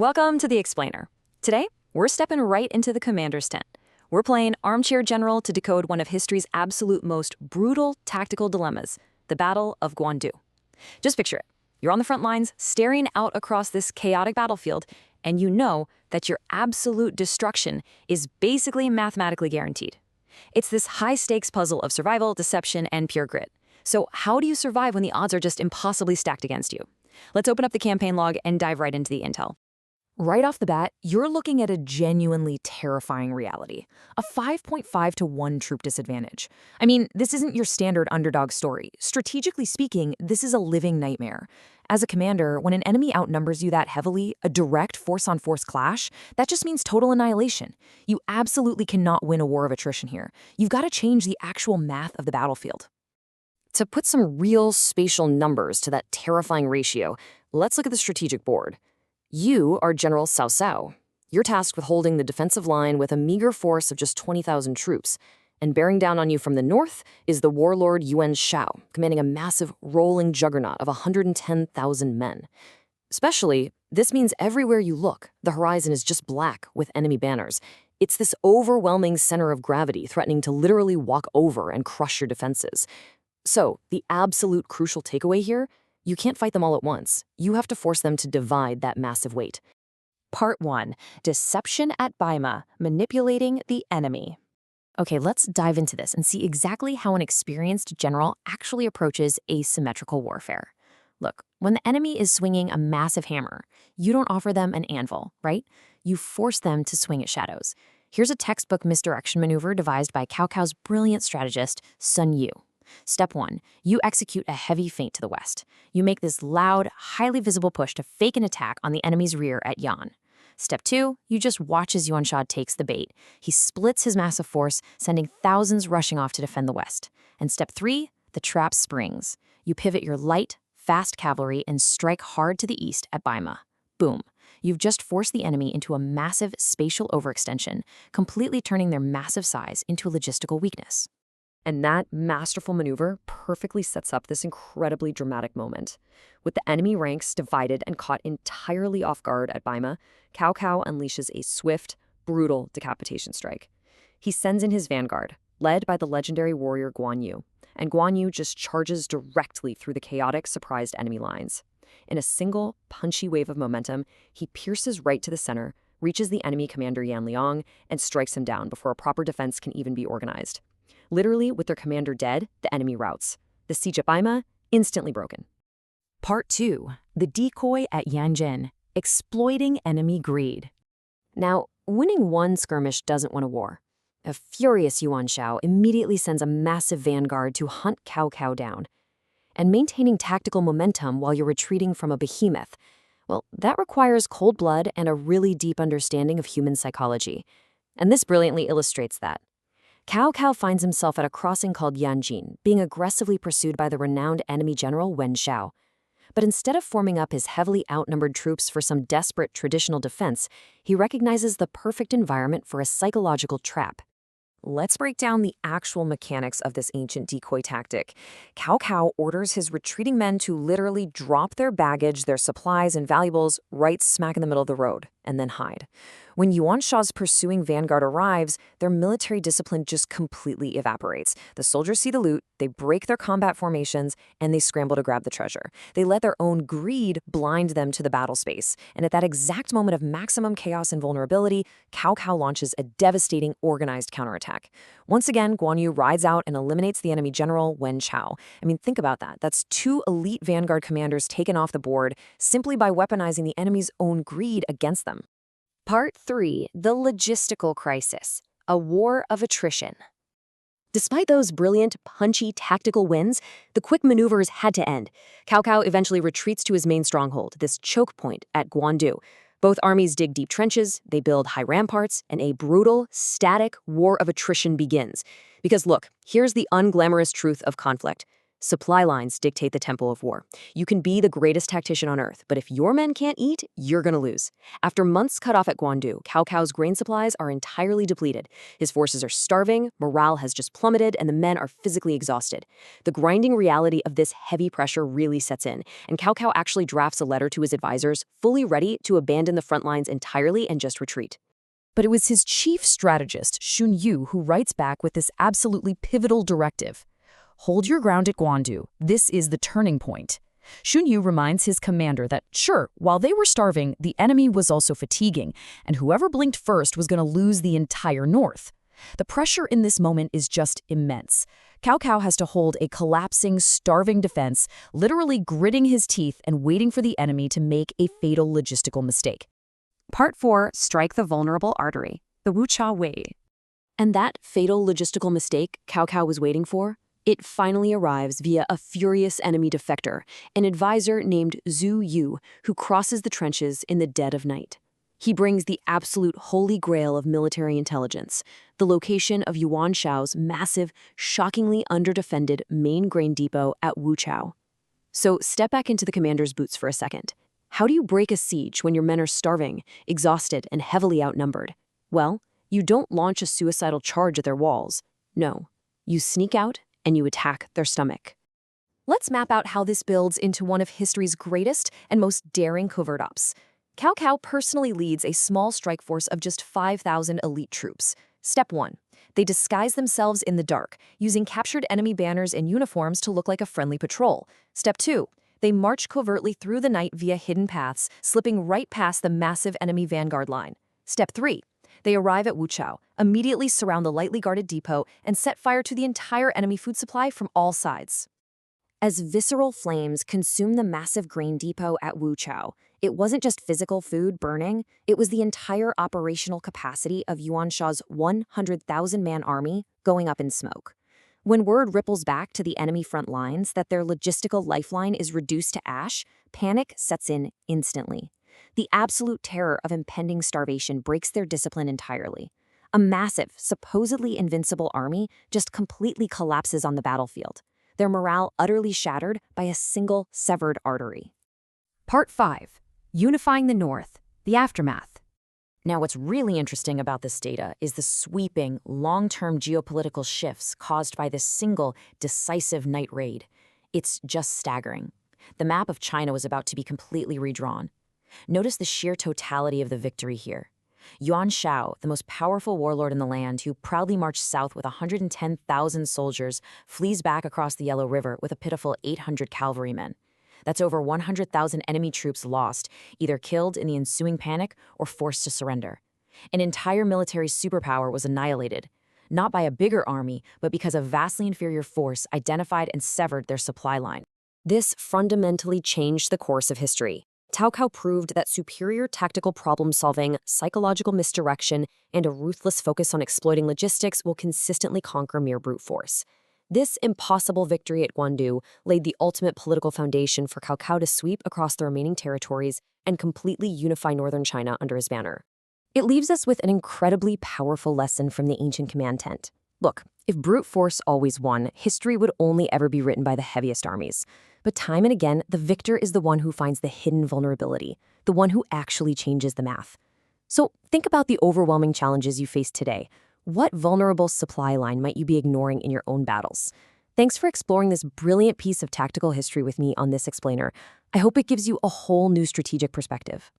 Welcome to the Explainer. Today, we're stepping right into the commander's tent. We're playing armchair general to decode one of history's absolute most brutal tactical dilemmas, the Battle of Guandu. Just picture it. You're on the front lines, staring out across this chaotic battlefield, and you know that your absolute destruction is basically mathematically guaranteed. It's this high-stakes puzzle of survival, deception, and pure grit. So how do you survive when the odds are just impossibly stacked against you? Let's open up the campaign log and dive right into the intel. Right off the bat, you're looking at a genuinely terrifying reality. A 5.5 to 1 troop disadvantage. I mean, this isn't your standard underdog story. Strategically speaking, this is a living nightmare. As a commander, when an enemy outnumbers you that heavily, a direct force-on-force clash, that just means total annihilation. You absolutely cannot win a war of attrition here. You've got to change the actual math of the battlefield. To put some real spatial numbers to that terrifying ratio, let's look at the strategic board. You are General Cao Cao. You're tasked with holding the defensive line with a meager force of just 20,000 troops. And bearing down on you from the north is the warlord Yuan Shao, commanding a massive rolling juggernaut of 110,000 men. Especially, this means everywhere you look, the horizon is just black with enemy banners. It's this overwhelming center of gravity threatening to literally walk over and crush your defenses. So, the absolute crucial takeaway here: you can't fight them all at once. You have to force them to divide that massive weight. Part 1. Deception at Baima, manipulating the enemy. Okay, let's dive into this and see exactly how an experienced general actually approaches asymmetrical warfare. Look, when the enemy is swinging a massive hammer, you don't offer them an anvil, right? You force them to swing at shadows. Here's a textbook misdirection maneuver devised by Cao Cao's brilliant strategist, Xun Yu. Step 1. You execute a heavy feint to the west. You make this loud, highly visible push to fake an attack on the enemy's rear at Yan. Step 2. You just watch as Yuan Shao takes the bait. He splits his massive force, sending thousands rushing off to defend the west. And Step 3. The trap springs. You pivot your light, fast cavalry and strike hard to the east at Baima. Boom. You've just forced the enemy into a massive spatial overextension, completely turning their massive size into a logistical weakness. And that masterful maneuver perfectly sets up this incredibly dramatic moment. With the enemy ranks divided and caught entirely off guard at Baima, Cao Cao unleashes a swift, brutal decapitation strike. He sends in his vanguard, led by the legendary warrior Guan Yu, and Guan Yu just charges directly through the chaotic, surprised enemy lines. In a single, punchy wave of momentum, he pierces right to the center, reaches the enemy commander Yan Liang, and strikes him down before a proper defense can even be organized. Literally, with their commander dead, the enemy routs. The siege at Baima, instantly broken. Part 2. The decoy at Yanjin, exploiting enemy greed. Now, winning one skirmish doesn't win a war. A furious Yuan Shao immediately sends a massive vanguard to hunt Cao Cao down. And maintaining tactical momentum while you're retreating from a behemoth, well, that requires cold blood and a really deep understanding of human psychology. And this brilliantly illustrates that. Cao Cao finds himself at a crossing called Yanjin, being aggressively pursued by the renowned enemy general Yuan Shao. But instead of forming up his heavily outnumbered troops for some desperate traditional defense, he recognizes the perfect environment for a psychological trap. Let's break down the actual mechanics of this ancient decoy tactic. Cao Cao orders his retreating men to literally drop their baggage, their supplies, and valuables right smack in the middle of the road, and then hide. When Yuan Shao's pursuing vanguard arrives, their military discipline just completely evaporates. The soldiers see the loot, they break their combat formations, and they scramble to grab the treasure. They let their own greed blind them to the battle space. And at that exact moment of maximum chaos and vulnerability, Cao Cao launches a devastating organized counterattack. Once again, Guan Yu rides out and eliminates the enemy general, Wen Chou. I mean, think about that. That's 2 elite vanguard commanders taken off the board simply by weaponizing the enemy's own greed against them. Part 3. The logistical crisis. A war of attrition. Despite those brilliant, punchy tactical wins, the quick maneuvers had to end. Cao Cao eventually retreats to his main stronghold, this choke point at Guandu. Both armies dig deep trenches, they build high ramparts, and a brutal, static war of attrition begins. Because look, here's the unglamorous truth of conflict. Supply lines dictate the tempo of war. You can be the greatest tactician on earth, but if your men can't eat, you're gonna lose. After months cut off at Guandu, Cao Cao's grain supplies are entirely depleted. His forces are starving, morale has just plummeted, and the men are physically exhausted. The grinding reality of this heavy pressure really sets in, and Cao Cao actually drafts a letter to his advisors, fully ready to abandon the front lines entirely and just retreat. But it was his chief strategist, Xun Yu, who writes back with this absolutely pivotal directive. Hold your ground at Guandu. This is the turning point. Xun Yu reminds his commander that, sure, while they were starving, the enemy was also fatiguing, and whoever blinked first was going to lose the entire north. The pressure in this moment is just immense. Cao Cao has to hold a collapsing, starving defense, literally gritting his teeth and waiting for the enemy to make a fatal logistical mistake. Part 4, Strike the Vulnerable Artery, the Wuchao Night. And that fatal logistical mistake Cao Cao was waiting for? It finally arrives via a furious enemy defector, an advisor named Xun Yu, who crosses the trenches in the dead of night. He brings the absolute holy grail of military intelligence, the location of Yuan Shao's massive, shockingly underdefended main grain depot at Wuchao. So step back into the commander's boots for a second. How do you break a siege when your men are starving, exhausted, and heavily outnumbered? Well, you don't launch a suicidal charge at their walls. No, you sneak out and you attack their stomach. Let's map out how this builds into one of history's greatest and most daring covert ops. Cao Cao personally leads a small strike force of just 5,000 elite troops. Step 1. They disguise themselves in the dark, using captured enemy banners and uniforms to look like a friendly patrol. Step 2. They march covertly through the night via hidden paths, slipping right past the massive enemy vanguard line. Step 3. They arrive at Wuchao, immediately surround the lightly guarded depot, and set fire to the entire enemy food supply from all sides. As visceral flames consume the massive grain depot at Wuchao, it wasn't just physical food burning, it was the entire operational capacity of Yuan Shao's 100,000-man army going up in smoke. When word ripples back to the enemy front lines that their logistical lifeline is reduced to ash, panic sets in instantly. The absolute terror of impending starvation breaks their discipline entirely. A massive, supposedly invincible army just completely collapses on the battlefield, their morale utterly shattered by a single severed artery. Part 5, Unifying the North, the Aftermath. Now, what's really interesting about this data is the sweeping, long-term geopolitical shifts caused by this single, decisive night raid. It's just staggering. The map of China was about to be completely redrawn. Notice the sheer totality of the victory here. Yuan Shao, the most powerful warlord in the land who proudly marched south with 110,000 soldiers, flees back across the Yellow River with a pitiful 800 cavalrymen. That's over 100,000 enemy troops lost, either killed in the ensuing panic or forced to surrender. An entire military superpower was annihilated, not by a bigger army, but because a vastly inferior force identified and severed their supply line. This fundamentally changed the course of history. Cao Cao proved that superior tactical problem-solving, psychological misdirection, and a ruthless focus on exploiting logistics will consistently conquer mere brute force. This impossible victory at Guandu laid the ultimate political foundation for Cao Cao to sweep across the remaining territories and completely unify northern China under his banner. It leaves us with an incredibly powerful lesson from the ancient command tent. Look, if brute force always won, history would only ever be written by the heaviest armies. But time and again, the victor is the one who finds the hidden vulnerability, the one who actually changes the math. So think about the overwhelming challenges you face today. What vulnerable supply line might you be ignoring in your own battles? Thanks for exploring this brilliant piece of tactical history with me on this explainer. I hope it gives you a whole new strategic perspective.